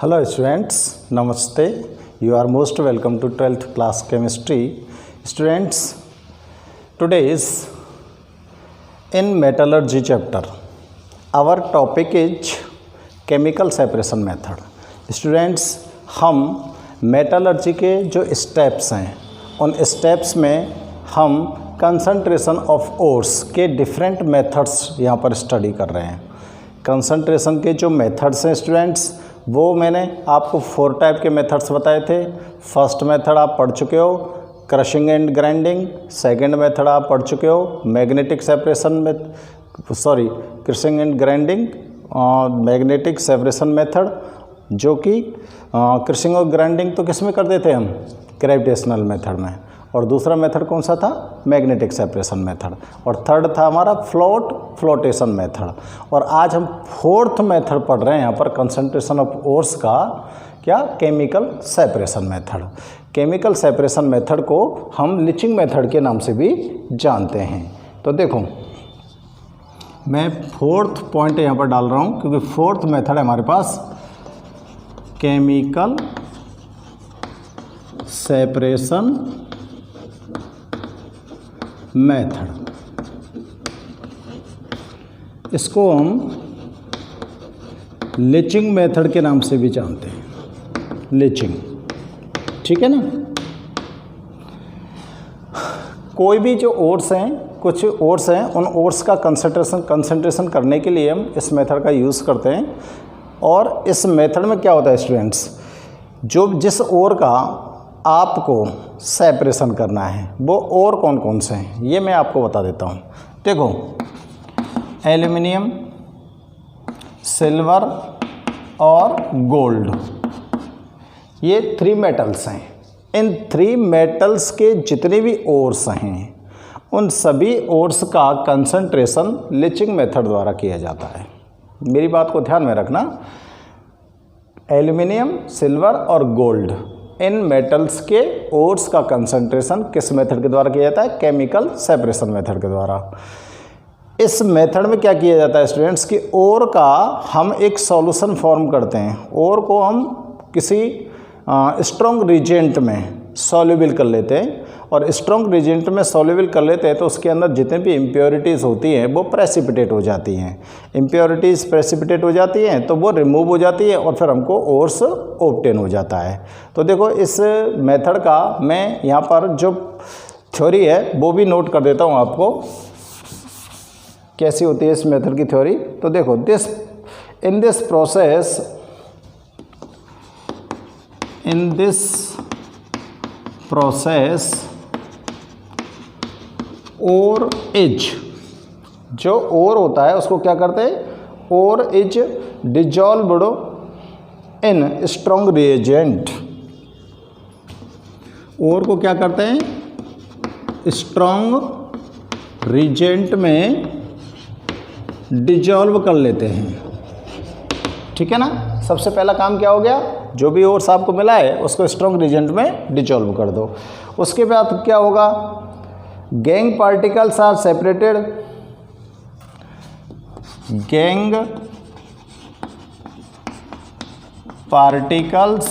Hello students, Namaste. You are most welcome to 12th class chemistry. Students, today is in metallurgy chapter. Our topic is chemical separation method. Students, हम metallurgy के जो steps हैं उन steps में हम concentration of ores के different methods यहाँ पर स्टडी कर रहे हैं। कंसंट्रेशन के जो मेथड्स हैं स्टूडेंट्स, वो मैंने आपको 4 टाइप के मेथड्स बताए थे। फर्स्ट मेथड आप पढ़ चुके हो, crushing and grinding. Second method आप पढ़ चुके हो, magnetic separation crushing and grinding magnetic separation method, जो कि क्रशिंग और ग्राइंडिंग तो किस में कर देते हम, ग्रेविटेशनल मेथड में। और दूसरा मेथड कौन सा था, मैग्नेटिक सेपरेशन मेथड। और थर्ड था हमारा फ्लोटेशन मेथड। और आज हम 4th मेथड पढ़ रहे हैं यहाँ पर, कंसंट्रेशन ऑफ ओर्स का क्या, chemical separation method. Chemical separation method को हम लीचिंग मेथड के नाम से भी जानते हैं। तो देखो, मैं 4th पॉइंट यहाँ पर डाल रहा हूँ क्योंकि 4th मेथड है हमारे पास केमिकल सेपरेशन मेथड। इसको हम लीचिंग मेथड के नाम से भी जानते हैं, लीचिंग, ठीक है ना। कोई भी जो ओर्स हैं, कुछ ओर्स हैं, उन ओर्स का कंसंट्रेशन करने के लिए हम इस मेथड का यूज़ करते हैं। और इस मेथड में क्या होता है स्टूडेंट्स, जिस ओर का आपको सेपरेशन करना है वो और कौन कौन से हैं ये मैं आपको बता देता हूँ। देखो, एल्युमिनियम, सिल्वर और गोल्ड, ये 3 मेटल्स हैं। इन 3 मेटल्स के जितने भी ओर्स हैं उन सभी ओर्स का कंसंट्रेशन लीचिंग मेथड द्वारा किया जाता है। मेरी बात को ध्यान में रखना, एल्युमिनियम, सिल्वर और गोल्ड, इन मेटल्स के ओर्स का कंसंट्रेशन किस मेथड के द्वारा किया जाता है, केमिकल सेपरेशन मेथड के द्वारा। इस मेथड में क्या किया जाता है स्टूडेंट्स कि ओर का हम एक सॉल्यूशन फॉर्म करते हैं। ओर को हम किसी स्ट्रॉन्ग रिजेंट में सॉल्युबल कर लेते हैं, और स्ट्रॉन्ग रिजेंट में सॉल्युबल कर लेते हैं तो उसके अंदर जितने भी इम्प्योरिटीज़ होती हैं वो प्रेसिपिटेट हो जाती हैं। इम्प्योरिटीज़ प्रेसिपिटेट हो जाती हैं तो वो रिमूव हो जाती है और फिर हमको ओर्स ऑब्टेन हो जाता है। तो देखो, इस मेथड का मैं यहाँ पर जो थ्योरी है वो भी नोट कर देता हूँ आपको, कैसी होती है इस मेथड की थ्योरी। तो देखो, in this process ore is, जो ओर होता है उसको क्या करते हैं, ore is dissolved in strong reagent. Ore को क्या करते हैं, स्ट्रॉन्ग रिएजेंट में डिजॉल्व कर लेते हैं, ठीक है ना। सबसे पहला काम क्या हो गया, जो भी ओर्स आपको मिला है उसको स्ट्रॉन्ग रिएजेंट में डिजॉल्व कर दो। उसके बाद क्या होगा, gangue particles are separated, gangue particles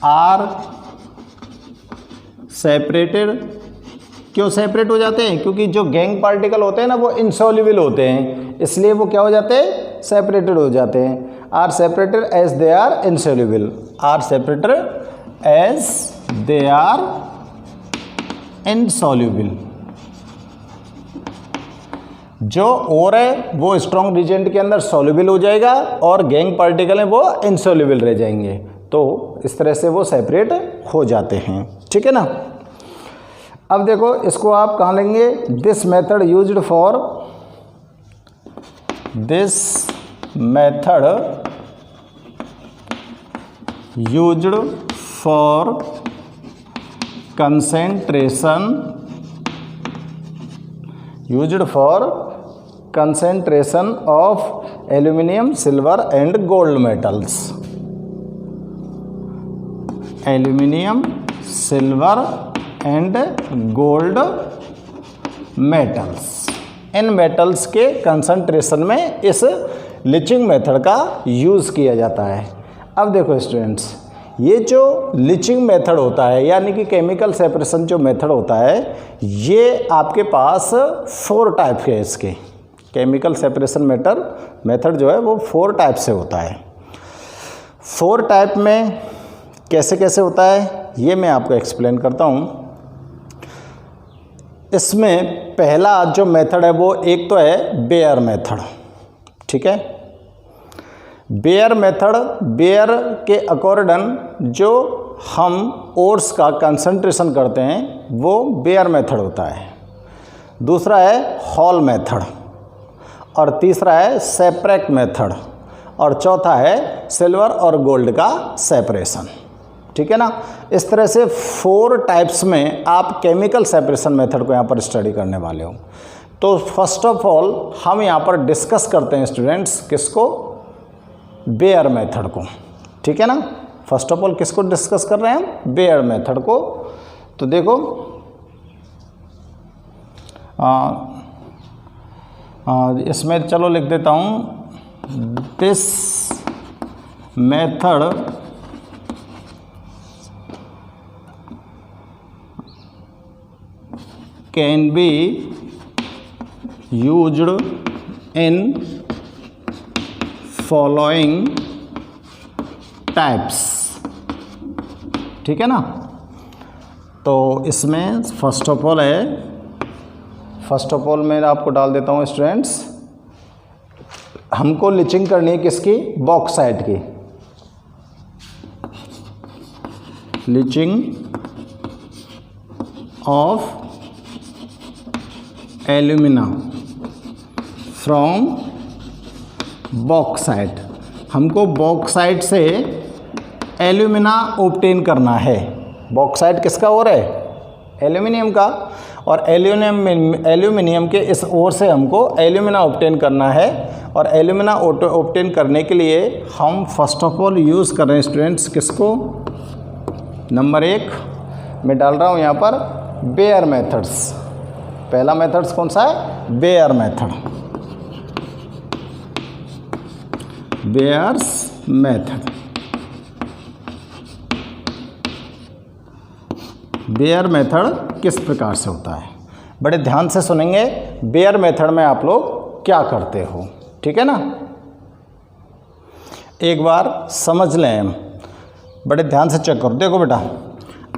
are separated. क्यों सेपरेट हो जाते हैं, क्योंकि जो गैंग पार्टिकल होते हैं ना वो इनसॉल्युबल होते हैं, इसलिए वो क्या हो जाते हैं, सेपरेटेड हो जाते हैं। Are separated as they are insoluble, are separated as they are insoluble. जो ओर है वो स्ट्रॉन्ग रिजेंट के अंदर सॉल्युबल हो जाएगा और गैंग पार्टिकल है वो इनसॉल्युबल रह जाएंगे। तो इस तरह से वो सेपरेट हो जाते हैं, ठीक है ना। अब देखो, इसको आप कहाँ लेंगे, this method used for concentration of aluminum, silver and gold metals. Aluminum, silver and gold metals, in metals के कंसंट्रेशन में इस लीचिंग मेथड का यूज़ किया जाता है। अब देखो स्टूडेंट्स, ये जो लीचिंग मेथड होता है यानी कि केमिकल सेपरेशन जो मेथड होता है, ये आपके पास 4 टाइप के इसके केमिकल सेपरेशन मेथड जो है वो 4 टाइप से होता है। 4 टाइप में कैसे कैसे होता है ये मैं आपको एक्सप्लेन करता हूँ। इसमें पहला जो मेथड है वो एक तो है बेयर मेथड, ठीक है। बेयर मेथड, बेयर के अकॉर्डिंग जो हम ओर्स का कंसंट्रेशन करते हैं वो बेयर मेथड होता है। दूसरा है हॉल मेथड, और तीसरा है सेपरेट मेथड, और चौथा है सिल्वर और गोल्ड का सेपरेशन, ठीक है ना। इस तरह से 4 टाइप्स में आप केमिकल सेपरेशन मेथड को यहाँ पर स्टडी करने वाले हो। तो फर्स्ट ऑफ ऑल हम यहाँ पर डिस्कस करते हैं स्टूडेंट्स किसको, बेयर मेथड को, ठीक है ना। फर्स्ट ऑफ ऑल किसको डिस्कस कर रहे हैं हम, बेयर मेथड को। तो देखो इसमें चलो लिख देता हूँ, this method can be used in following types, ठीक है ना। तो इसमें फर्स्ट ऑफ ऑल मैं आपको डाल देता हूँ स्टूडेंट्स, हमको लीचिंग करनी है किसकी, बॉक्साइट की, leaching of alumina from bauxite. हमको बॉक्साइट से एल्यूमिना ऑब्टेन करना है। बॉक्साइट किसका ओर है, एल्यूमिनियम का, और एल्यूमिनियम के इस ओर से हमको एल्यूमिना ऑब्टेन करना है। और एल्यूमिना ऑब्टेन करने के लिए हम फर्स्ट ऑफ ऑल यूज़ कर रहे हैं स्टूडेंट्स किसको, नंबर 1 मैं डाल रहा हूँ यहाँ पर बेयर मेथड्स। पहला मेथड्स कौन सा है, Bayer method, Bayer's method. Bayer method किस प्रकार से होता है, बड़े ध्यान से सुनेंगे। बेयर मेथड में आप लोग क्या करते हो, ठीक है ना, एक बार समझ लें हम, बड़े ध्यान से चेक करो। देखो बेटा,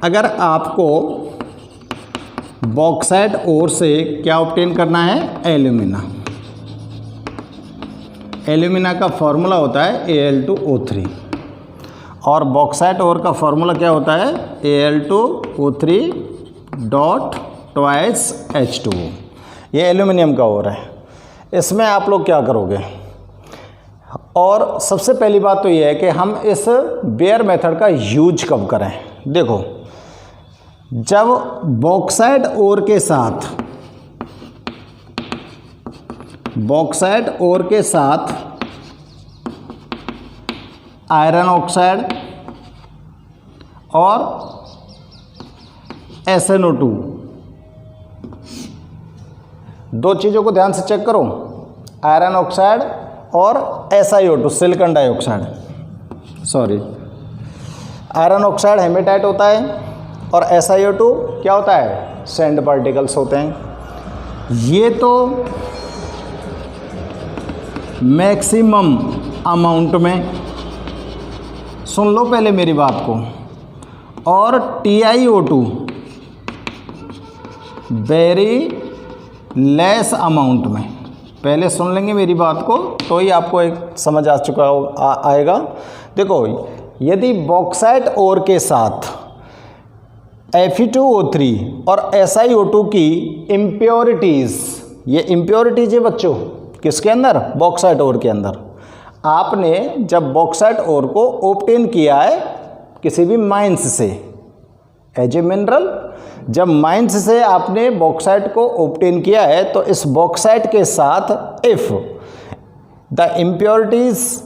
अगर आपको बॉक्साइट ओर से क्या ऑब्टेन करना है, एल्यूमिना। एल्यूमिना का फॉर्मूला होता है Al2O3, और बॉक्साइट ओर का फॉर्मूला क्या होता है, Al2O3 डॉट ट्वाइस H2O। ये एल्यूमिनियम का ओर है। इसमें आप लोग क्या करोगे, और सबसे पहली बात तो ये है कि हम इस बेयर मेथड का यूज कब करें। देखो, जब बॉक्साइट ओर के साथ आयरन ऑक्साइड और SnO2, 2 चीज़ों को ध्यान से चेक करो, आयरन ऑक्साइड और SiO2 silicon dioxide, sorry, iron oxide haematite होता है और SiO2 क्या होता है, सैंड पार्टिकल्स होते हैं। ये तो मैक्सिमम अमाउंट में, सुन लो पहले मेरी बात को, और TiO2 वेरी लेस अमाउंट में। पहले सुन लेंगे मेरी बात को तो ही आपको एक समझ आ चुका आएगा। देखो, यदि बॉक्साइट ओर के साथ Fe2O3 और SiO2 की इम्प्योरिटीज़, ये इम्प्योरिटीज़ है बच्चों किसके अंदर, बॉक्साइट ओर के अंदर। आपने जब बॉक्साइट ओर को ऑब्टेन किया है किसी भी माइंस से एज ए मिनरल, जब माइंस से आपने बॉक्साइट को ऑब्टेन किया है तो इस बॉक्साइट के साथ if the impurities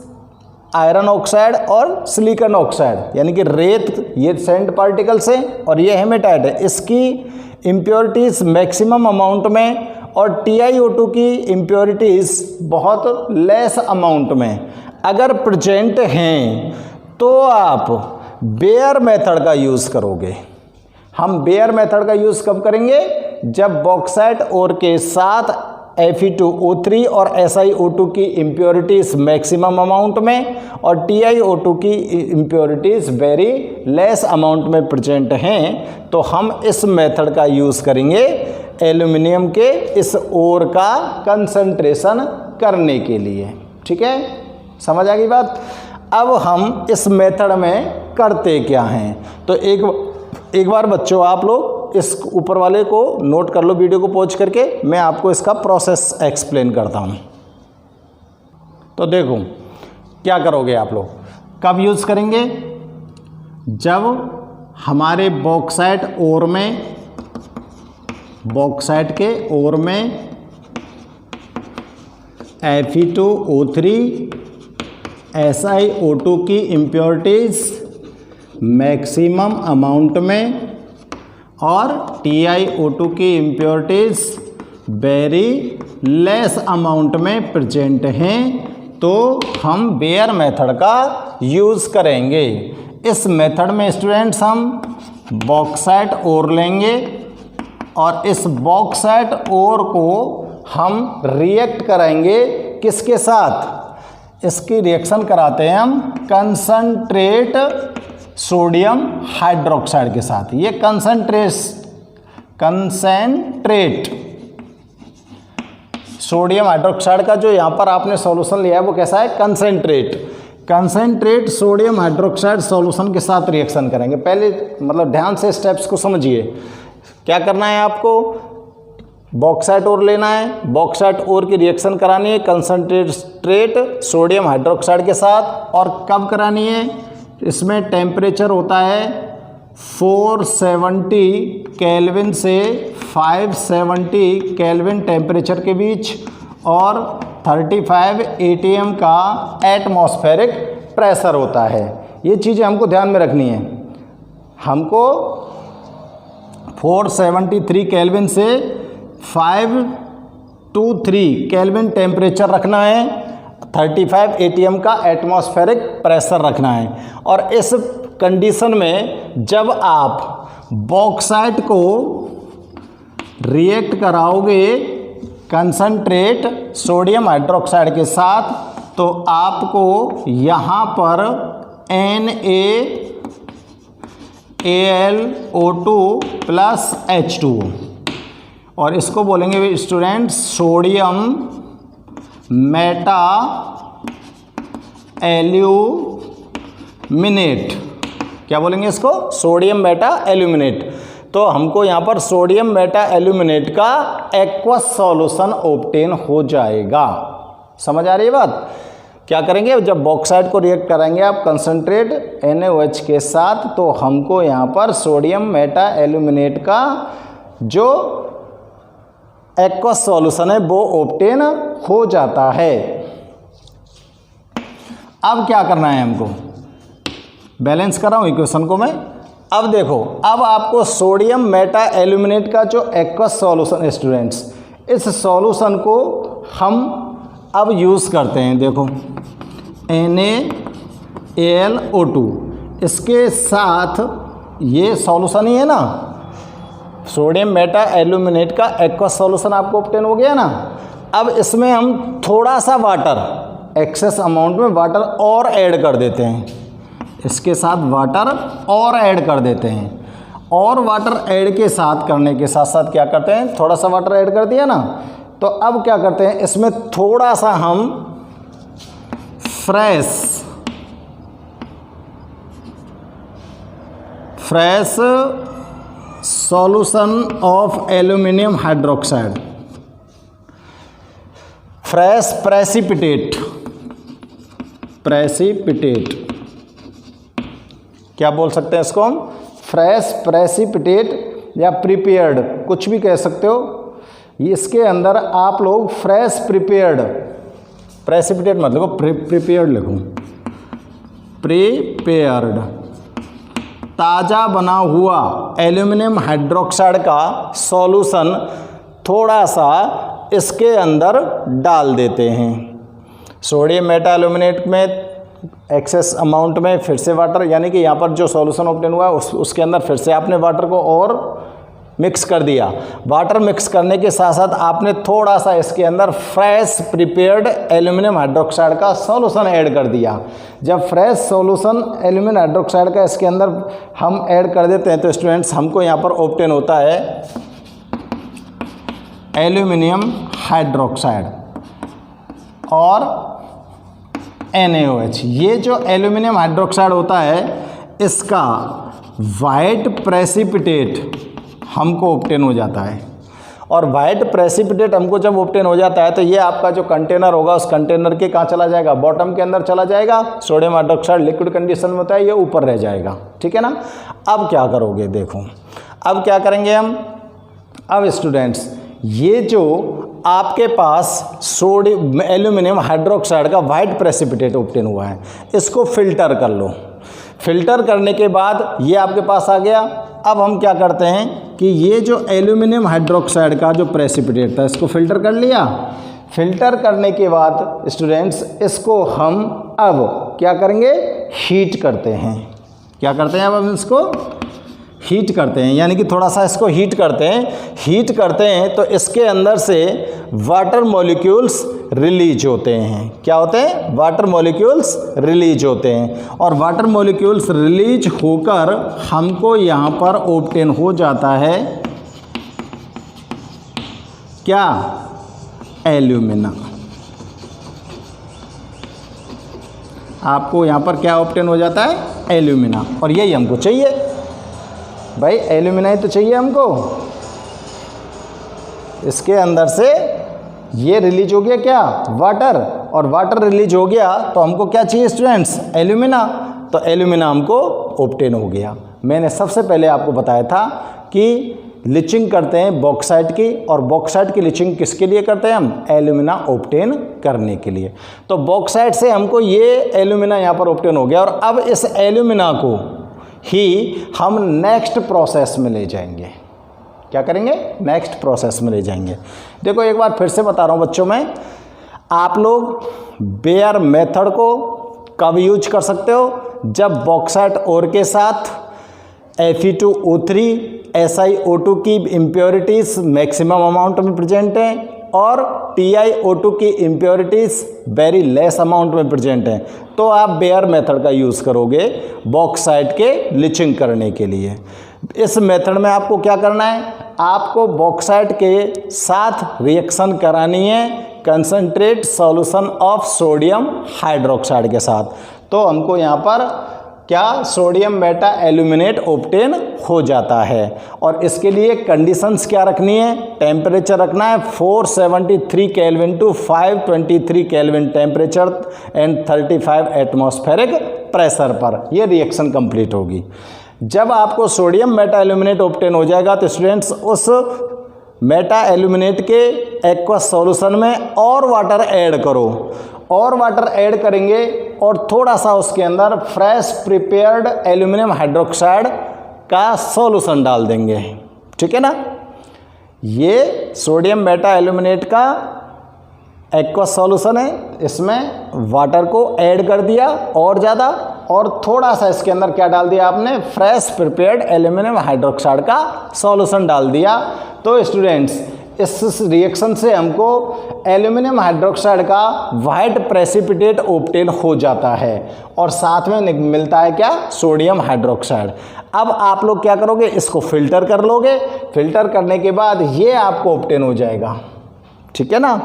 iron oxide और सिलिकॉन ऑक्साइड, यानी कि रेत, ये सैंड पार्टिकल्स है और ये हेमेटाइट है, इसकी इम्प्योरिटीज़ मैक्सिमम अमाउंट में और TiO2 की इम्प्योरिटीज़ बहुत लेस अमाउंट में अगर प्रेजेंट हैं तो आप बेयर मेथड का यूज़ करोगे। हम बेयर मेथड का यूज़ कब करेंगे? जब बॉक्साइट ओर के साथ Fe2O3 और SiO2 की इम्प्योरिटीज़ मैक्सिमम अमाउंट में और TiO2 की इम्प्योरिटीज़ वेरी लेस अमाउंट में प्रेजेंट हैं, तो हम इस मेथड का यूज़ करेंगे एल्यूमिनियम के इस ओर का कंसंट्रेशन करने के लिए। ठीक है, समझ आ गई बात। अब हम इस मेथड में करते क्या हैं, तो एक बार बच्चों आप लोग इस ऊपर वाले को नोट कर लो, वीडियो को पॉज करके मैं आपको इसका प्रोसेस एक्सप्लेन करता हूं। तो देखो क्या करोगे आप लोग, कब यूज़ करेंगे? जब हमारे बॉक्साइट ओर में, बॉक्साइट के ओर में Fe2O3 SiO2 की इम्प्योरिटीज़ मैक्सिमम अमाउंट में और TiO2 की इम्प्योरिटीज़ वेरी लेस अमाउंट में प्रेजेंट हैं, तो हम बेयर मेथड का यूज़ करेंगे। इस मेथड में स्टूडेंट्स हम बॉक्साइट ओर लेंगे और इस बॉक्साइट ओर को हम रिएक्ट करेंगे किसके साथ? इसकी रिएक्शन कराते हैं हम कंसंट्रेट सोडियम हाइड्रोक्साइड के साथ। ये कंसंट्रेट सोडियम हाइड्रोक्साइड का जो यहाँ पर आपने सॉल्यूशन लिया है वो कैसा है? कंसंट्रेट सोडियम हाइड्रोक्साइड सॉल्यूशन के साथ रिएक्शन करेंगे। पहले मतलब ध्यान से स्टेप्स को समझिए। क्या करना है आपको? बॉक्साइट ओर लेना है, बॉक्साइट ओर की रिएक्शन करानी है कंसंट्रेट सोडियम हाइड्रोक्साइड के साथ। और कब करानी है? इसमें टेम्परेचर होता है 470 केल्विन से 570 केल्विन टेम्परेचर के बीच और 35 atm का एटमॉस्फेरिक प्रेशर होता है। ये चीज़ें हमको ध्यान में रखनी है। हमको 473 केल्विन से 523 केल्विन टेम्परेचर रखना है, 35 atm का एटमॉस्फेरिक प्रेशर रखना है। और इस कंडीशन में जब आप बॉक्साइट को रिएक्ट कराओगे कंसंट्रेट सोडियम हाइड्रोक्साइड के साथ, तो आपको यहाँ पर NaAlO2 प्लस H2O, और इसको बोलेंगे स्टूडेंट्स सोडियम मेटा एल्यूमिनेट। क्या बोलेंगे इसको? Sodium meta aluminate. तो हमको यहाँ पर सोडियम मेटा एल्यूमिनेट का एक्वस सॉल्यूशन ऑब्टेन हो जाएगा। समझ आ रही है बात? क्या करेंगे? जब बॉक्साइट को रिएक्ट कराएंगे आप कंसंट्रेट NaOH के साथ, तो हमको यहाँ पर सोडियम मेटा एल्यूमिनेट का जो एक्वस सॉल्यूशन है वो ऑब्टेन हो जाता है। अब क्या करना है हमको? बैलेंस कर रहा हूँ इक्वेशन को मैं। अब देखो, अब आपको सोडियम मेटा एल्यूमिनेट का जो एक्वस सॉल्यूशन है स्टूडेंट्स, इस सॉल्यूशन को हम अब यूज़ करते हैं। देखो NaAlO2 इसके साथ ये सॉल्यूशन ही है ना, सोडियम मेटा एल्यूमिनेट का एक्वस सॉल्यूशन आपको ऑब्टेन हो गया ना। अब इसमें हम थोड़ा सा वाटर, एक्सेस अमाउंट में वाटर और ऐड कर देते हैं, इसके साथ वाटर और ऐड कर देते हैं। और वाटर ऐड के साथ करने के साथ साथ क्या करते हैं? थोड़ा सा वाटर ऐड कर दिया ना, तो अब क्या करते हैं? इसमें थोड़ा सा हम fresh solution of aluminium hydroxide, fresh precipitate, क्या बोल सकते हैं इसको हम? फ्रेश प्रेसिपिटेट या प्रिपेयर्ड, कुछ भी कह सकते हो। इसके अंदर आप लोग फ्रेश प्रिपेयर्ड, प्रेसिपिटेट मतलब प्रिपेयर्ड लिखो, प्रिपेयर्ड ताज़ा बना हुआ एल्यूमिनियम हाइड्रोक्साइड का सॉल्यूशन थोड़ा सा इसके अंदर डाल देते हैं। सोडियम मेटा एल्यूमिनेट में एक्सेस अमाउंट में फिर से वाटर, यानी कि यहाँ पर जो सॉल्यूशन ऑब्टेन हुआ है उसके अंदर फिर से आपने वाटर को और मिक्स कर दिया। वाटर मिक्स करने के साथ साथ आपने थोड़ा सा इसके अंदर फ्रेश प्रिपेयर्ड एल्यूमिनियम हाइड्रोक्साइड का सॉल्यूशन ऐड कर दिया। जब फ्रेश सॉल्यूशन एल्यूमिनियम हाइड्रोक्साइड का इसके अंदर हम ऐड कर देते हैं तो स्टूडेंट्स हमको यहाँ पर ऑब्टेन होता है एल्यूमिनियम हाइड्रोक्साइड और NaOH। ये जो एल्यूमिनियम हाइड्रोक्साइड होता है इसका वाइट प्रेसिपिटेट हमको ऑब्टेन हो जाता है। और वाइट प्रेसिपिटेट हमको जब ऑब्टेन हो जाता है तो ये आपका जो कंटेनर होगा उस कंटेनर के कहाँ चला जाएगा, बॉटम के अंदर चला जाएगा। सोडियम हाइड्रोक्साइड लिक्विड कंडीशन में होता है, ये ऊपर रह जाएगा। ठीक है ना। अब क्या करोगे, देखो अब क्या करेंगे हम। अब स्टूडेंट्स ये जो आपके पास सोडियम एल्यूमिनियम हाइड्रोक्साइड का वाइट प्रेसिपिटेट ऑब्टेन हुआ है इसको फिल्टर कर लो। फिल्टर करने के बाद ये आपके पास आ गया। अब हम क्या करते हैं कि ये जो एल्यूमिनियम हाइड्रोक्साइड का जो प्रेसिपिटेट था इसको फिल्टर कर लिया। फिल्टर करने के बाद स्टूडेंट्स इसको हम अब क्या करेंगे, हीट करते हैं। क्या करते हैं, अब हम इसको हीट करते हैं, यानी कि थोड़ा सा इसको हीट करते हैं। हीट करते हैं तो इसके अंदर से वाटर मॉलिक्यूल्स रिलीज होते हैं। क्या होते हैं, वाटर मॉलिक्यूल्स रिलीज होते हैं। और वाटर मॉलिक्यूल्स रिलीज होकर हमको यहाँ पर ऑब्टेन हो जाता है क्या, एल्यूमिना। आपको यहाँ पर क्या ऑब्टेन हो जाता है, एल्यूमिना। और यही हमको चाहिए भाई, एल्यूमिना ही तो चाहिए हमको। इसके अंदर से ये रिलीज हो गया क्या, वाटर, और वाटर रिलीज हो गया तो हमको क्या चाहिए स्टूडेंट्स, एल्यूमिना। तो एल्यूमिना हमको ऑब्टेन हो गया। मैंने सबसे पहले आपको बताया था कि लिचिंग करते हैं बॉक्साइट की, और बॉक्साइट की लिचिंग किसके लिए करते हैं हम, एल्यूमिना ऑब्टेन करने के लिए। तो बॉक्साइट से हमको ये एल्यूमिना यहाँ पर ऑब्टेन हो गया। और अब इस एल्यूमिना को ही हम नेक्स्ट प्रोसेस में ले जाएंगे। क्या करेंगे, नेक्स्ट प्रोसेस में ले जाएंगे। देखो एक बार फिर से बता रहा हूँ बच्चों में, आप लोग बेयर मेथड को कब यूज कर सकते हो, जब बॉक्साइट ओर के साथ Fe2O3 SiO2 की इम्प्योरिटीज़ मैक्सिमम अमाउंट में प्रेजेंट हैं और TiO2 की इम्प्योरिटीज़ वेरी लेस अमाउंट में प्रेजेंट हैं, तो आप बेयर मेथड का यूज़ करोगे बॉक्साइट के लिचिंग करने के लिए। इस मेथड में आपको क्या करना है, आपको बॉक्साइट के साथ रिएक्शन करानी है concentrate solution of sodium hydroxide के साथ। तो हमको यहाँ पर क्या, सोडियम मेटा एल्यूमिनेट ऑब्टेन हो जाता है। और इसके लिए कंडीशंस क्या रखनी है, टेम्परेचर रखना है 473 kelvin to 523 kelvin temperature and 35 atmospheric pressure पर ये रिएक्शन कंप्लीट होगी। जब आपको सोडियम मेटा एल्यूमिनेट ऑब्टेन हो जाएगा तो स्टूडेंट्स उस मेटा एल्यूमिनेट के एक्वस सॉल्यूशन में और वाटर ऐड करो। और वाटर ऐड करेंगे और थोड़ा सा उसके अंदर फ्रेश प्रिपेयर्ड एल्यूमिनियम हाइड्रोक्साइड का सॉल्यूशन डाल देंगे। ठीक है ना। ये सोडियम मेटा एल्यूमिनेट का एक्वस सॉल्यूशन है, इसमें वाटर को ऐड कर दिया और ज़्यादा, और थोड़ा सा इसके अंदर क्या डाल दिया आपने, फ्रेश प्रिपेयर्ड एल्यूमिनियम हाइड्रोक्साइड का सॉल्यूशन डाल दिया। तो स्टूडेंट्स इस रिएक्शन से हमको एल्यूमिनियम हाइड्रोक्साइड का वाइट प्रेसिपिटेट ऑब्टेन हो जाता है और साथ में मिलता है क्या, सोडियम हाइड्रोक्साइड। अब आप लोग क्या करोगे, इसको फिल्टर कर लोगे। फिल्टर करने के बाद ये आपको ऑब्टेन हो जाएगा। ठीक है ना,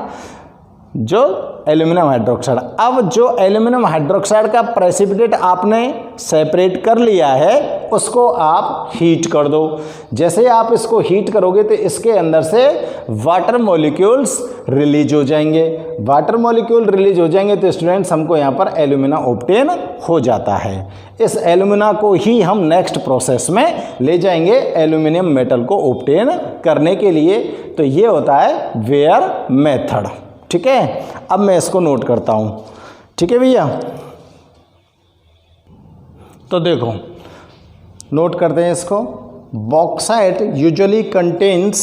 जो एल्यूमिनियम हाइड्रोक्साइड। अब जो एल्यूमिनियम हाइड्रोक्साइड का प्रेसिपिटेट आपने सेपरेट कर लिया है उसको आप हीट कर दो। जैसे आप इसको हीट करोगे तो इसके अंदर से वाटर मॉलिक्यूल्स रिलीज हो जाएंगे। वाटर मॉलिक्यूल रिलीज हो जाएंगे तो स्टूडेंट्स हमको यहाँ पर एल्यूमिना ऑब्टेन हो जाता है। इस एल्यूमिना को ही हम नेक्स्ट प्रोसेस में ले जाएंगे एल्यूमिनियम मेटल को ऑब्टेन करने के लिए। तो ये होता है वेयर मेथड। ठीक है, अब मैं इसको नोट करता हूँ। ठीक है भैया, तो देखो नोट करते हैं इसको। Bauxite usually contains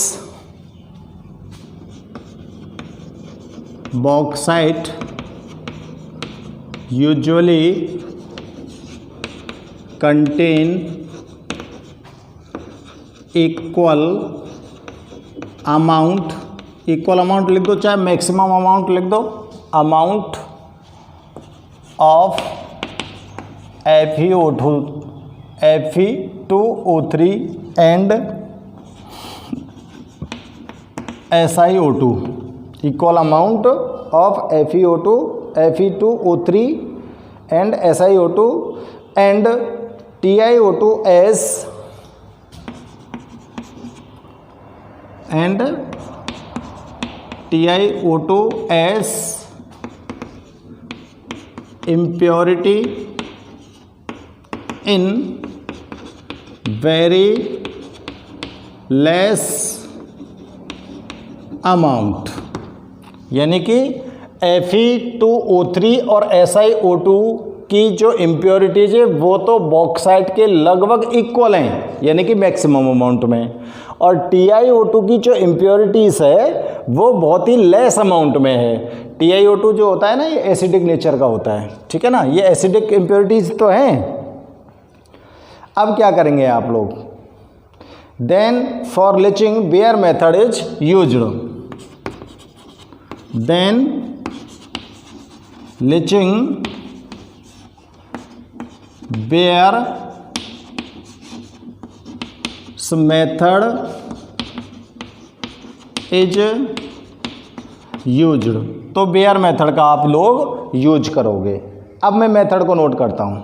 bauxite usually contain equal amount लिख दो, चाहे मैक्सिमम अमाउंट लिख दो, amount of Fe2O3 and SiO2, equal amount of Fe2O3 and SiO2 and TiO2 as impurity in very less amount, यानी कि Fe2O3 और SiO2 की जो इम्प्योरिटीज है वो तो बॉक्साइट के लगभग इक्वल हैं, यानी कि मैक्सिमम अमाउंट में, और TiO2 की जो इम्प्योरिटीज़ है वो बहुत ही लेस अमाउंट में है। TiO2 जो होता है ना, ये एसिडिक नेचर का होता है, ठीक है ना, ये एसिडिक इम्प्योरिटीज़ तो हैं। अब क्या करेंगे आप लोग, then for leaching Bayer method is used, then leaching Bayer method is used, तो बेयर मेथड का आप लोग यूज करोगे। अब मैं मेथड को नोट करता हूं।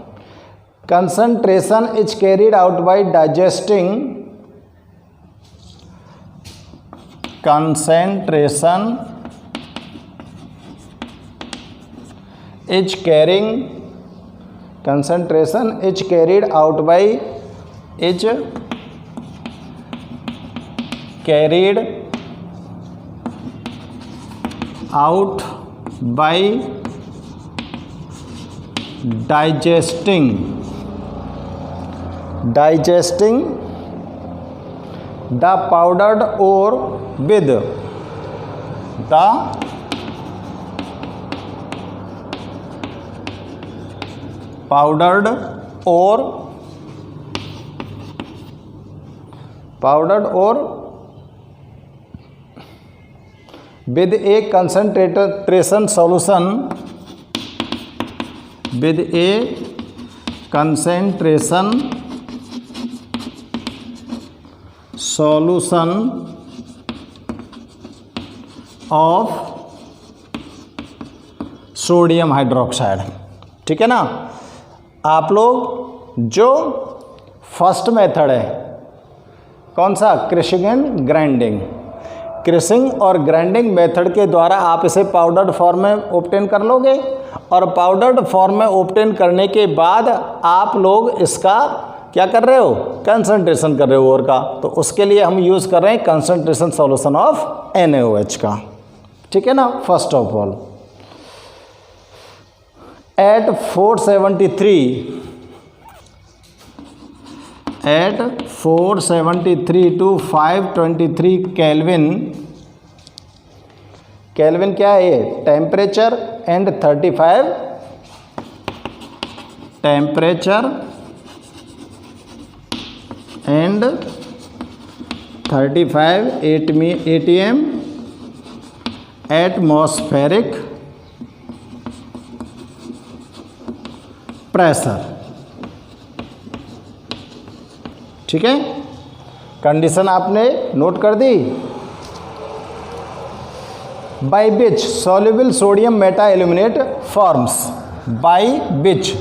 Concentration is carried out by digesting, concentration is carried out by digesting the powdered ore with the powdered ore with a concentration solution, with a concentration solution of sodium hydroxide, ठीक है ना। आप लोग जो first method है कौन सा, crushing and grinding, crushing और ग्राइंडिंग मेथड के द्वारा आप इसे पाउडर्ड फॉर्म में ऑब्टेन कर लोगे, और पाउडर्ड फॉर्म में ऑब्टेन करने के बाद आप लोग इसका क्या कर रहे हो, कंसंट्रेशन कर रहे हो ओर का, तो उसके लिए हम यूज़ कर रहे हैं कंसंट्रेशन सॉल्यूशन ऑफ NaOH का, ठीक है ना। First of all at 473 to 523 Kelvin क्या है, temperature and 35 temperature and 35 atm atmospheric pressure, ठीक है। कंडीशन आपने नोट कर दी। By which soluble sodium meta aluminate forms, by which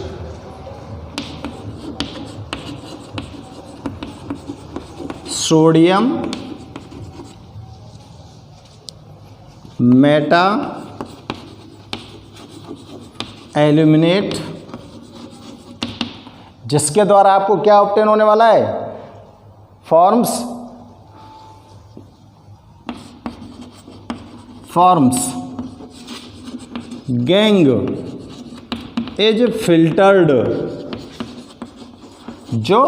sodium meta aluminate, जिसके द्वारा आपको क्या ऑब्टेन होने वाला है, फॉर्म्स गैंग इज फिल्टर्ड, जो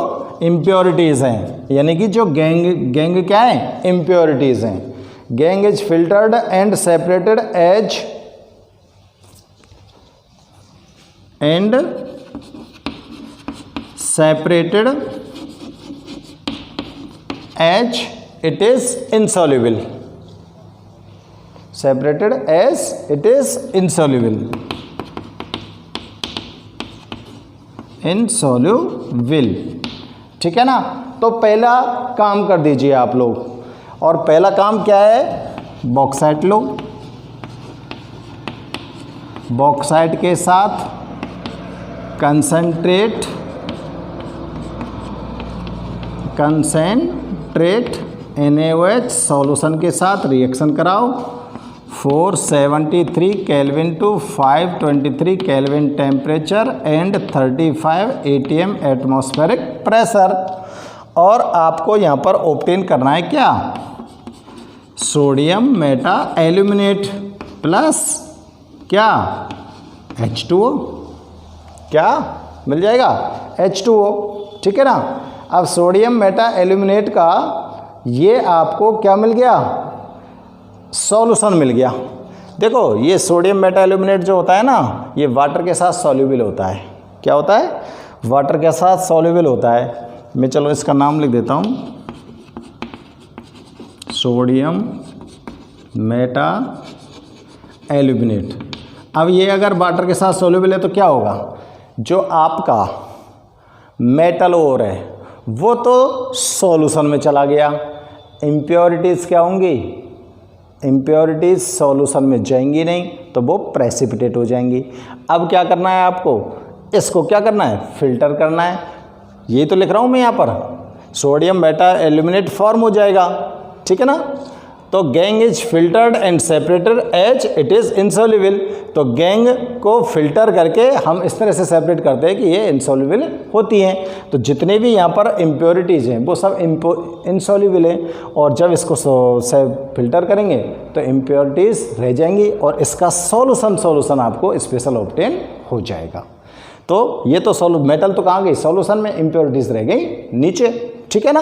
इम्प्योरिटीज़ हैं, यानी कि जो गैंग क्या है, इम्प्योरिटीज़ हैं। Gangue is filtered and separated as and separated as it is insoluble. Separated as it is insoluble. Insoluble, ठीक है ना। तो पहला काम कर दीजिए आप लोग, और पहला काम क्या है, बॉक्साइट लो, बॉक्साइट के साथ कंसंट्रेट NaOH सॉल्यूशन के साथ रिएक्शन कराओ। 473 kelvin to 523 kelvin temperature and 35 atm atmospheric pressure. और आपको यहाँ पर ऑब्टेन करना है क्या, सोडियम मेटा एल्यूमिनेट प्लस क्या, H2O, क्या मिल जाएगा, H2O, ठीक है ना। अब सोडियम मेटा एल्यूमिनेट का ये आपको क्या मिल गया, सॉल्यूशन मिल गया। देखो ये सोडियम मेटा एल्यूमिनेट जो होता है ना, ये वाटर के साथ सॉल्यूबल होता है। क्या होता है, वाटर के साथ सॉल्यूबल होता है। मैं चलो इसका नाम लिख देता हूँ, सोडियम मेटा एल्यूमिनेट। अब ये अगर वाटर के साथ सॉल्यूबल है तो क्या होगा, जो आपका मेटल ओर है वो तो सॉल्यूशन में चला गया, इम्प्योरिटीज़ क्या होंगी, इम्प्योरिटीज़ सॉल्यूशन में जाएंगी नहीं, तो वो प्रेसिपिटेट हो जाएंगी। अब क्या करना है आपको, इसको क्या करना है, फिल्टर करना है। ये तो लिख रहा हूँ मैं यहाँ पर, सोडियम मेटा एल्यूमिनेट फॉर्म हो जाएगा, ठीक है ना। तो gangue is filtered and separated as it is insoluble. तो गैंग को फिल्टर करके हम इस तरह से सेपरेट करते हैं कि ये इंसॉल्युबल होती हैं। तो जितने भी यहाँ पर इम्प्योरिटीज़ हैं वो सब इंसॉल्युबल हैं, और जब इसको से फिल्टर करेंगे तो इम्प्योरिटीज़ रह जाएंगी और इसका सॉल्यूशन आपको स्पेशल ऑब्टेन हो जाएगा। तो ये तो मेटल तो कहाँ गई, सॉल्यूशन में, इम्प्योरिटीज़ रह गई नीचे, ठीक है ना।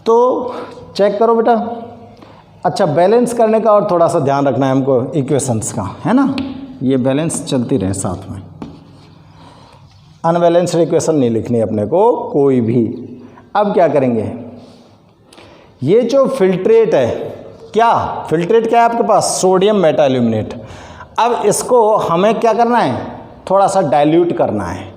तो चेक करो बेटा। अच्छा, बैलेंस करने का और थोड़ा सा ध्यान रखना है हमको इक्वेशंस का, है ना। ये बैलेंस चलती रहे साथ में, अनबैलेंस्ड इक्वेशन नहीं लिखनी अपने को कोई भी। अब क्या करेंगे, ये जो फिल्ट्रेट है, क्या फिल्ट्रेट क्या है आपके पास, सोडियम मेटा एल्यूमिनेट। अब इसको हमें क्या करना है, थोड़ा सा डाइल्यूट करना है।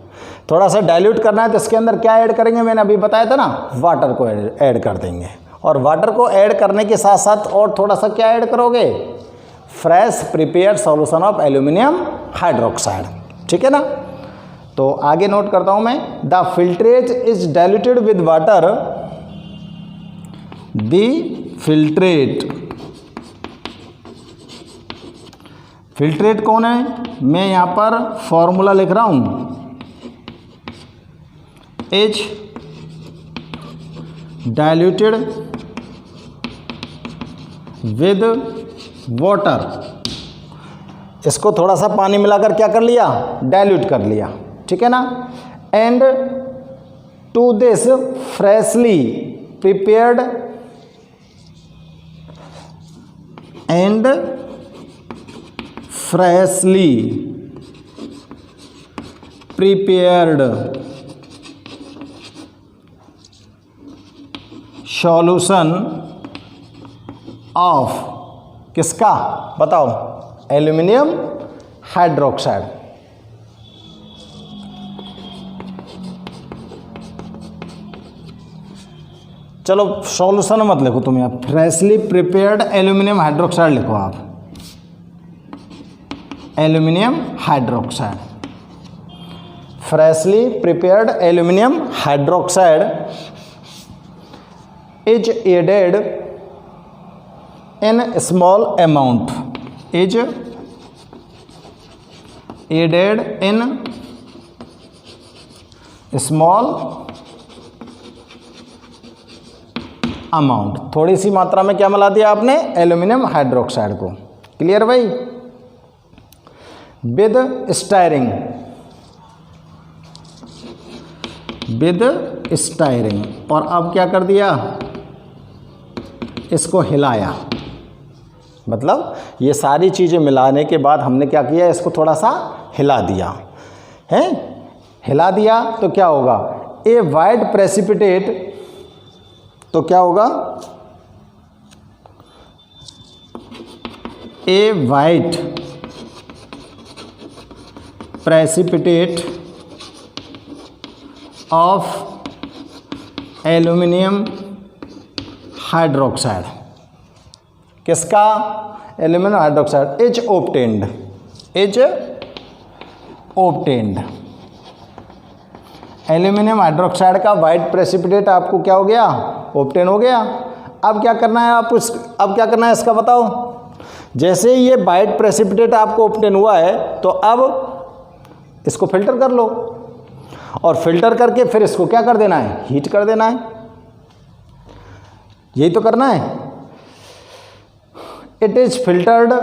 थोड़ा सा डाइल्यूट करना है तो इसके अंदर क्या ऐड करेंगे, मैंने अभी बताया था ना, वाटर को ऐड कर देंगे। और वाटर को ऐड करने के साथ साथ और थोड़ा सा क्या ऐड करोगे, fresh prepared solution of aluminium hydroxide, ठीक है ना। तो आगे नोट करता हूं मैं, the filtrate is diluted with water, the filtrate कौन है, मैं यहां पर फॉर्मूला लिख रहा हूं, इज डाइल्यूटेड विद वाटर। इसको थोड़ा सा पानी मिलाकर क्या कर लिया, डाइल्यूट कर लिया, ठीक है ना। And to this freshly prepared solution of किसका बताओ, एल्यूमिनियम हाइड्रोक्साइड। चलो सॉल्यूशन मत लिखो तुम, यहाँ फ्रेशली प्रिपेयर्ड एल्यूमिनियम हाइड्रोक्साइड लिखो आप, aluminium hydroxide, freshly prepared aluminium hydroxide is added in small amount, is added in small amount, थोड़ी सी मात्रा में क्या मिला दिया आपने, एल्यूमिनियम हाइड्रोक्साइड को। क्लियर भाई, विद स्टायरिंग, और अब क्या कर दिया, इसको हिलाया, मतलब ये सारी चीज़ें मिलाने के बाद हमने क्या किया, इसको थोड़ा सा हिला दिया है। हिला दिया तो क्या होगा, ए वाइट प्रेसिपिटेट, तो क्या होगा, a white precipitate of aluminium hydroxide, किसका, aluminium hydroxide, is obtained, is obtained. Aluminium hydroxide का वाइट प्रेसिपिटेट आपको क्या हो गया, ऑब्टेन हो गया। अब क्या करना है, अब क्या करना है इसका बताओ। जैसे ये वाइट प्रेसिपिटेट आपको ऑब्टेन हुआ है तो अब इसको फिल्टर कर लो, और फिल्टर करके फिर इसको क्या कर देना है, हीट कर देना है। यही तो करना है। It is filtered,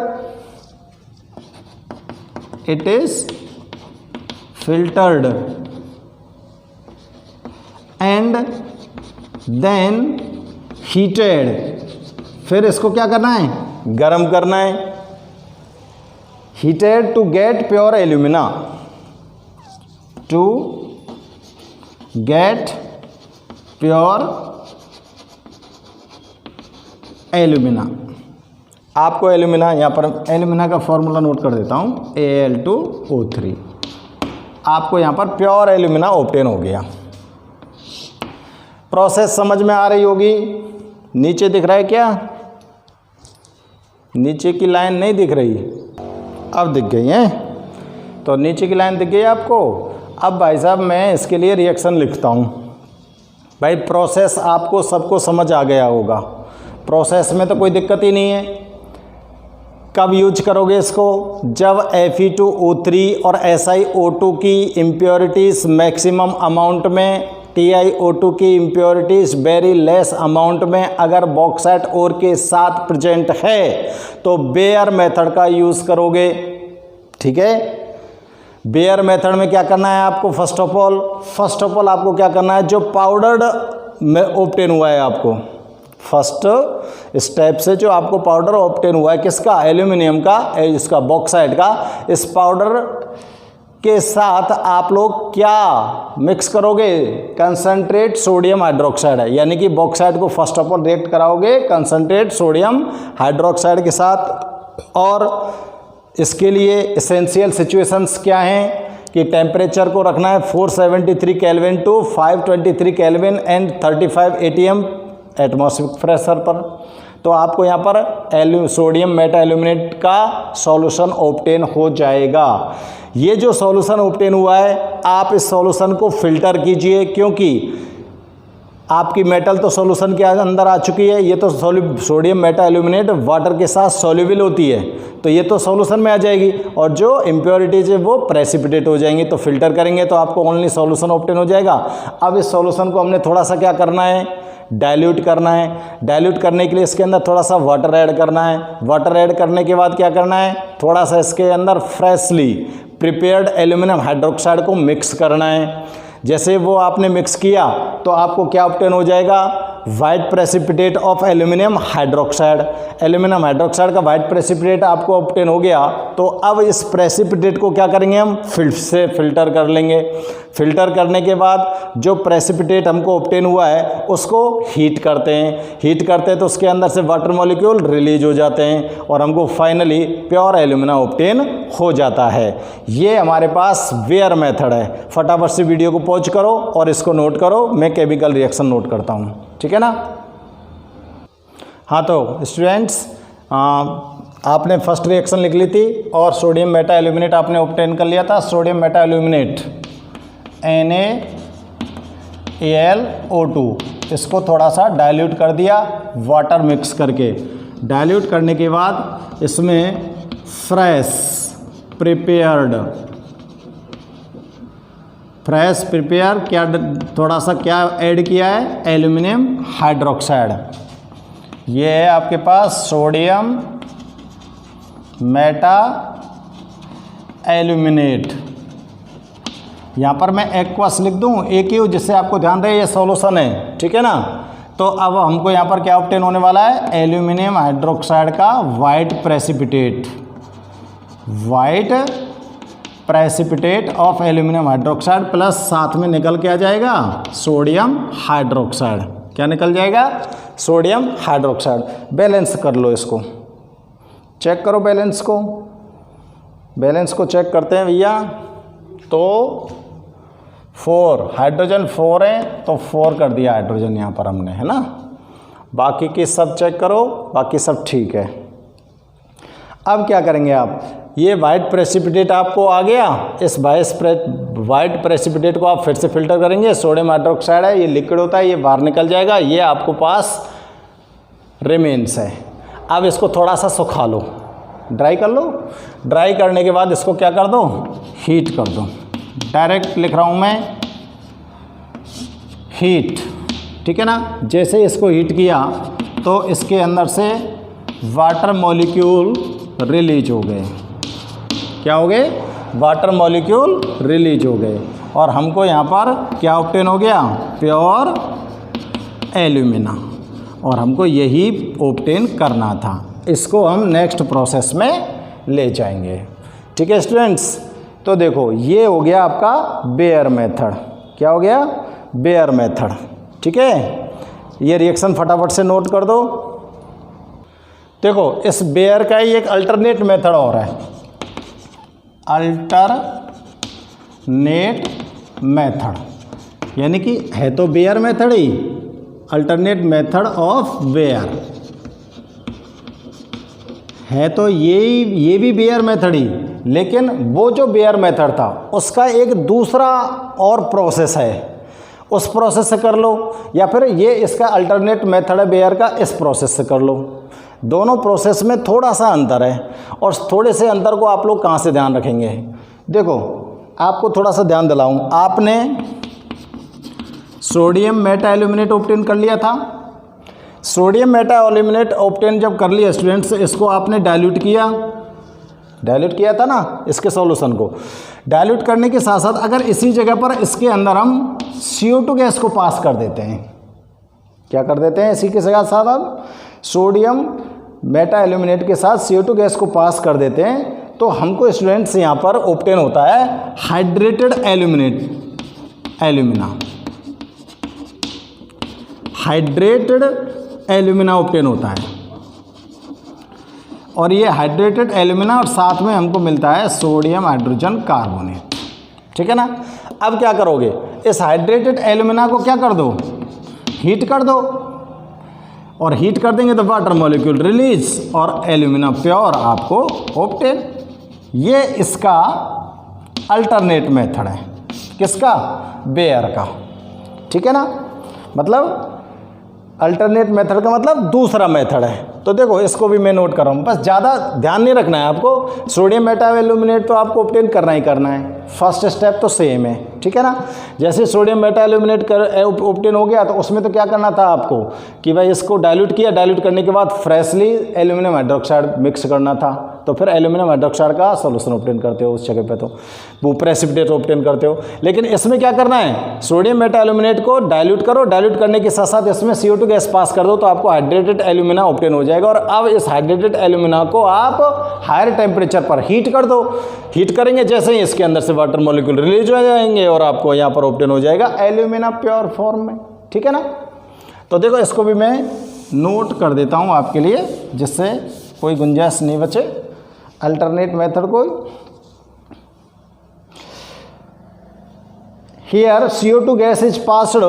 it is filtered and then heated, फिर इसको क्या करना है, गर्म करना है। Heated to get pure alumina, to get pure alumina. आपको एल्यूमिना, यहाँ पर एल्यूमिना का फॉर्मूला नोट कर देता हूँ, Al2O3। आपको यहाँ पर प्योर एल्यूमिना ऑब्टेन हो गया। प्रोसेस समझ में आ रही होगी। नीचे दिख रहा है क्या, नीचे की लाइन नहीं दिख रही, अब दिख गई है, तो नीचे की लाइन दिख गई आपको। अब भाई साहब मैं इसके लिए रिएक्शन लिखता हूँ। भाई प्रोसेस आपको सबको समझ आ गया होगा, प्रोसेस में तो कोई दिक्कत ही नहीं है। कब यूज करोगे इसको, जब Fe2O3 और SiO2 की इम्प्योरिटीज़ मैक्सिमम अमाउंट में, TiO2 की इम्प्योरिटीज़ वेरी लेस अमाउंट में अगर बॉक्साइट ओर के साथ प्रेजेंट है तो बेयर मेथड का यूज़ करोगे। ठीक है, बेयर मेथड में क्या करना है आपको, फर्स्ट ऑफ ऑल आपको क्या करना है, जो पाउडर्ड में ऑब्टेन हुआ है आपको, फर्स्ट स्टेप से जो आपको पाउडर ऑब्टेन हुआ है किसका, एल्यूमिनियम का, इसका बॉक्साइट का, इस पाउडर के साथ आप लोग क्या मिक्स करोगे, कंसंट्रेट सोडियम हाइड्रोक्साइड है, यानी कि बॉक्साइट को फर्स्ट ऑफ ऑल रिएक्ट कराओगे कंसंट्रेट सोडियम हाइड्रोक्साइड के साथ। और इसके लिए एसेंशियल सिचुएशंस क्या हैं कि टेम्परेचर को रखना है 473 kelvin to 523 kelvin and 35 ATM atmospheric pressure पर। तो आपको यहाँ पर सोडियम मेटा एल्यूमिनेट का सॉल्यूशन ऑब्टेन हो जाएगा। ये जो सॉल्यूशन ऑब्टेन हुआ है, आप इस सॉल्यूशन को फिल्टर कीजिए, क्योंकि आपकी मेटल तो सॉल्यूशन के अंदर आ चुकी है। ये तो सोडियम मेटा एल्यूमिनेट वाटर के साथ सॉल्युबल होती है, तो ये तो सॉल्यूशन में आ जाएगी, और जो इम्प्योरिटीज है वो प्रेसिपिटेट हो जाएंगी। तो फिल्टर करेंगे तो आपको ओनली सॉल्यूशन ऑब्टेन हो जाएगा। अब इस सॉल्यूशन को हमने थोड़ा सा क्या करना है, डाइल्यूट करना है। डाइल्यूट करने के लिए इसके अंदर थोड़ा सा वाटर ऐड करना है। वाटर ऐड करने के बाद क्या करना है, थोड़ा सा इसके अंदर फ्रेशली प्रिपेयर्ड एल्यूमिनियम हाइड्रोक्साइड को मिक्स करना है। जैसे वो आपने मिक्स किया तो आपको क्या ऑब्टेन हो जाएगा, white precipitate of aluminium hydroxide. Aluminium hydroxide का वाइट प्रेसिपिटेट आपको ऑब्टेन हो गया। तो अब इस प्रेसिपिटेट को क्या करेंगे, हम से फिल्टर कर लेंगे। फिल्टर करने के बाद जो प्रेसिपिटेट हमको ऑब्टेन हुआ है उसको हीट करते हैं। हीट करते हैं तो उसके अंदर से वाटर मॉलिक्यूल रिलीज हो जाते हैं और हमको फाइनली प्योर एल्यूमिना ऑब्टेन हो जाता है। ये हमारे पास वेयर मेथड है। फटाफट से वीडियो को पॉज करो और इसको नोट करो, मैं केमिकल रिएक्शन नोट करता हूँ, ठीक है ना। हाँ तो स्टूडेंट्स, आपने फर्स्ट रिएक्शन लिख ली थी और सोडियम मेटा एल्यूमिनेट आपने ऑब्टेन कर लिया था। सोडियम मेटा एल्यूमिनेट NaAlO2, इसको थोड़ा सा डाइल्यूट कर दिया वाटर मिक्स करके। डाइल्यूट करने के बाद इसमें फ्रेश प्रिपेयर क्या थोड़ा सा क्या ऐड किया है, एल्यूमिनियम हाइड्रोक्साइड। ये है आपके पास सोडियम मेटा एल्यूमिनेट। यहाँ पर मैं एक्वस लिख दूँ, एक ही, जिससे आपको ध्यान रहे ये सॉल्यूशन है, ठीक है ना। तो अब हमको यहाँ पर क्या ऑब्टेन होने वाला है, एल्यूमिनियम हाइड्रोक्साइड का white precipitate of aluminium hydroxide plus साथ में निकल के आ जाएगा सोडियम हाइड्रोक्साइड। क्या निकल जाएगा, सोडियम हाइड्रोक्साइड। बैलेंस कर लो, इसको चेक करो, बैलेंस को चेक करते हैं भैया। तो 4 हाइड्रोजन 4 है तो 4 कर दिया हाइड्रोजन यहाँ पर हमने, है ना। बाकी की सब चेक करो, बाकी सब ठीक है। अब क्या करेंगे आप, ये वाइट प्रेसिपिटेट आपको आ गया, इस वाइट प्रेसिपिटेट को आप फिर से फिल्टर करेंगे। सोडियम हाइड्रोक्साइड है, ये लिक्विड होता है, ये बाहर निकल जाएगा, ये आपको पास रिमेन्स है। अब इसको थोड़ा सा सुखा लो, ड्राई कर लो। ड्राई करने के बाद इसको क्या कर दो, हीट कर दो। डायरेक्ट लिख रहा हूँ मैं, हीट, ठीक है ना। जैसे इसको हीट किया तो इसके अंदर से वाटर मॉलिक्यूल रिलीज हो गए। क्या हो गए, वाटर मॉलिक्यूल रिलीज हो गए और हमको यहाँ पर क्या ऑब्टेन हो गया, प्योर एल्यूमिना। और हमको यही ऑब्टेन करना था, इसको हम नेक्स्ट प्रोसेस में ले जाएंगे। ठीक है स्टूडेंट्स, तो देखो ये हो गया आपका बेयर मेथड। क्या हो गया, बेयर मेथड। ठीक है, ये रिएक्शन फटाफट से नोट कर दो। देखो इस बेयर का ही एक अल्टरनेट मेथड और है, अल्टरनेट मेथड, यानी कि है तो बेयर मेथड ही, अल्टरनेट मेथड ऑफ बेयर है, तो ये भी बेयर मेथड ही, लेकिन वो जो बेयर मेथड था उसका एक दूसरा और प्रोसेस है, उस प्रोसेस से कर लो, या फिर ये इसका अल्टरनेट मेथड है बेयर का, इस प्रोसेस से कर लो। दोनों प्रोसेस में थोड़ा सा अंतर है, और थोड़े से अंतर को आप लोग कहाँ से ध्यान रखेंगे। देखो आपको थोड़ा सा ध्यान दिलाऊं, आपने सोडियम मेटा एल्यूमिनेट ऑब्टेन कर लिया था। सोडियम मेटा एल्यूमिनेट ऑब्टेन जब कर लिया स्टूडेंट्स, इसको आपने डाइल्यूट किया था ना, इसके सॉल्यूशन को डाइल्यूट करने के साथ साथ अगर इसी जगह पर इसके अंदर हम CO2 गैस को पास कर देते हैं, क्या कर देते हैं, इसी के साथ साथ हम सोडियम मेटा एल्यूमिनेट के साथ CO2 गैस को पास कर देते हैं, तो हमको स्टूडेंट्स यहाँ पर ऑब्टेन होता है hydrated alumina. Hydrated alumina obtain होता है, और ये हाइड्रेटेड एल्यूमिना और साथ में हमको मिलता है सोडियम हाइड्रोजन कार्बोनेट। ठीक है ना। अब क्या करोगे, इस हाइड्रेटेड एल्यूमिना को क्या कर दो, हीट कर दो, और हीट कर देंगे तो वाटर मॉलिक्यूल रिलीज और एल्यूमिना प्योर आपको ऑब्टेन। ये इसका अल्टरनेट मेथड है, किसका, बेयर का। ठीक है ना, मतलब अल्टरनेट मेथड का मतलब दूसरा मेथड है। तो देखो इसको भी मैं नोट कर रहा हूँ, बस ज़्यादा ध्यान नहीं रखना है आपको। सोडियम मेटा एल्यूमिनेट तो आपको ऑब्टेन करना ही करना है, फर्स्ट स्टेप तो सेम है। ठीक है ना, जैसे सोडियम मेटा एल्यूमिनेट ऑब्टेन हो गया तो उसमें तो क्या करना था आपको कि भाई इसको डाइल्यूट किया, डाइल्यूट करने के बाद फ्रेशली एल्यूमिनियम हाइड्रोक्साइड मिक्स करना था, तो फिर एल्यूमिनियम हाइड्रोक्साइड का सोल्यूशन ऑब्टेन करते हो उस जगह पे, तो वो प्रेसिपिटेट ऑब्टेन करते हो। लेकिन इसमें क्या करना है, सोडियम मेटा एल्यूमिनेट को डाइल्यूट करो, डाइल्यूट करने के साथ साथ इसमें CO2 गैस पास कर दो, तो आपको हाइड्रेटेड एल्यूमिना ऑब्टेन हो जाएगा। और अब इस हाइड्रेटेड एल्यूमिना को आप हायर टेम्परेचर पर हीट कर दो। हीट करेंगे जैसे ही इसके अंदर से वाटर मॉलिक्यूल रिलीज हो जाएंगे और आपको यहाँ पर ऑब्टेन हो जाएगा एल्यूमिना प्योर फॉर्म में। ठीक है ना, तो देखो इसको भी मैं नोट कर देता हूँ आपके लिए, जिससे कोई गुंजाइश नहीं बचे अल्टरनेट मेथड को। Here CO2 gas is passed,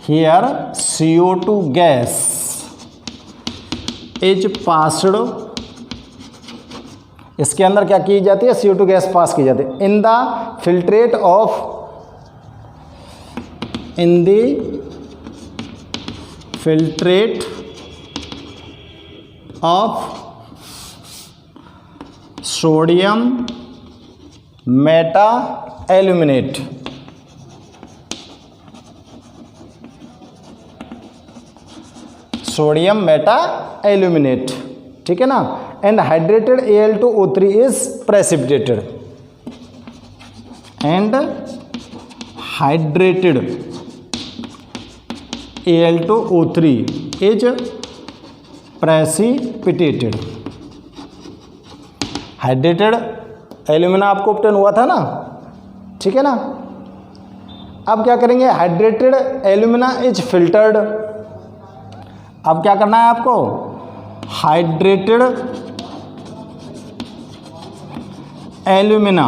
here CO2 gas is passed, इसके अंदर क्या की जाती है, CO2 गैस पास की जाती है in the filtrate of, in the filtrate of sodium meta aluminate. Sodium meta aluminate, ठीक है ना, and hydrated Al2O3 is precipitated, and hydrated Al2O3 is precipitated. Hydrated alumina आपको ऑब्टेन हुआ था ना, ठीक है ना। अब क्या करेंगे, हाइड्रेटेड एल्यूमिना इज फिल्टर्ड। अब क्या करना है आपको, हाइड्रेटेड एल्यूमिना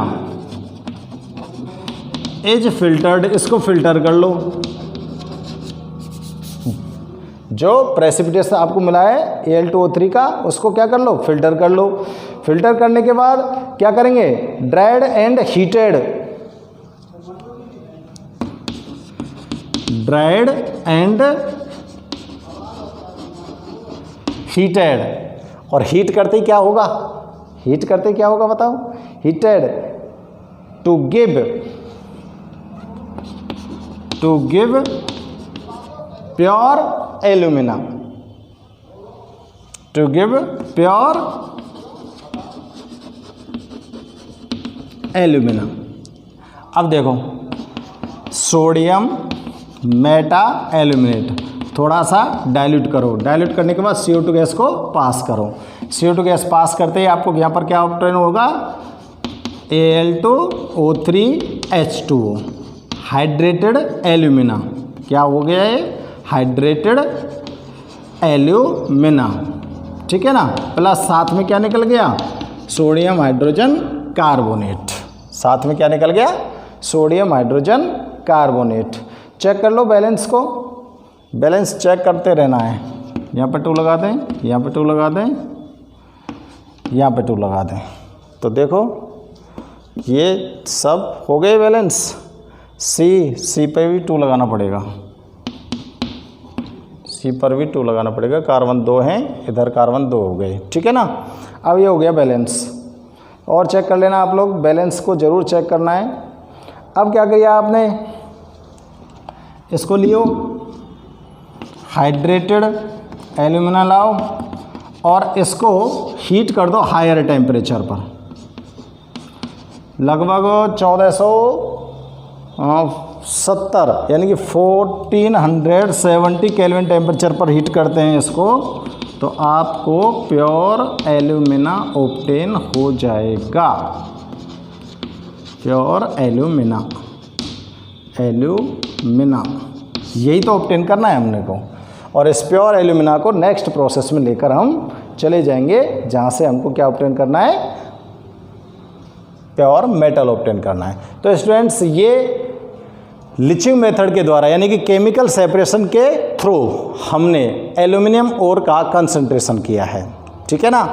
इज फिल्टर्ड, इसको फिल्टर कर लो। जो प्रेसिपिटेशन आपको मिला है Al2O3 का, उसको क्या कर लो, फिल्टर कर लो। फिल्टर करने के बाद क्या करेंगे, dried and heated, dried and heated. और हीट करते ही क्या होगा, हीट करते ही क्या होगा बताओ, heated to give pure alumina, to give pure alumina. अब देखो, सोडियम मेटा एल्यूमिनेट, थोड़ा सा डाइल्यूट करो, डाइल्यूट करने के बाद CO2 गैस को पास करो। CO2 गैस पास करते ही आपको यहाँ पर क्या ऑब्टेन होगा, Al2O3H2O, हाइड्रेटेड एल्यूमिना। क्या हो गया है, हाइड्रेटेड एल्यूमिना, ठीक है ना। प्लस साथ में क्या निकल गया, सोडियम हाइड्रोजन कार्बोनेट। साथ में क्या निकल गया, सोडियम हाइड्रोजन कार्बोनेट। चेक कर लो बैलेंस को, बैलेंस चेक करते रहना है। यहाँ पे 2 लगा दें, यहाँ पे 2 लगा दें, यहाँ पे 2 लगा दें, तो देखो ये सब हो गए बैलेंस। सी पे भी 2 लगाना पड़ेगा, सी पर भी 2 लगाना पड़ेगा। कार्बन 2 हैं, इधर कार्बन 2 हो गए, ठीक है ना। अब ये हो गया बैलेंस। और चेक कर लेना आप लोग, बैलेंस को ज़रूर चेक करना है। अब क्या किया आपने, इसको लियो, हाइड्रेटेड एल्यूमिना लाओ और इसको हीट कर दो हायर टेम्परेचर पर, लगभग 1470 यानी कि 1470 केल्विन टेम्परेचर पर हीट करते हैं इसको, तो आपको प्योर एल्यूमिना ऑब्टेन हो जाएगा। प्योर एल्यूमिना, यही तो ऑब्टेन करना है हमने को। और इस प्योर एल्यूमिना को नेक्स्ट प्रोसेस में लेकर हम चले जाएंगे, जहाँ से हमको क्या ऑब्टेन करना है, प्योर मेटल ऑब्टेन करना है। तो स्टूडेंट्स, ये लिचिंग मेथड के द्वारा यानी कि केमिकल सेपरेशन के थ्रू हमने एल्यूमिनियम ओर का कंसंट्रेशन किया है, ठीक है ना।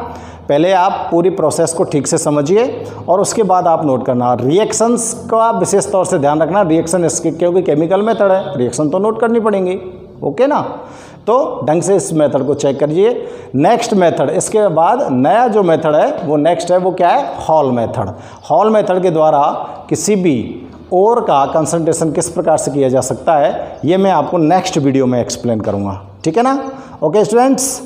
पहले आप पूरी प्रोसेस को ठीक से समझिए और उसके बाद आप नोट करना। रिएक्शंस का विशेष तौर से ध्यान रखना, रिएक्शन इसके क्योंकि केमिकल मेथड है, रिएक्शन तो नोट करनी पड़ेंगी, ओके ना। तो ढंग से इस मेथड को चेक करिए। नेक्स्ट मेथड, इसके बाद नया जो मेथड है वो नेक्स्ट है, वो क्या है, हॉल मेथड। हॉल मेथड के द्वारा किसी भी ओर का कंसंट्रेशन किस प्रकार से किया जा सकता है, ये मैं आपको नेक्स्ट वीडियो में एक्सप्लेन करूँगा, ठीक है ना। Okay students.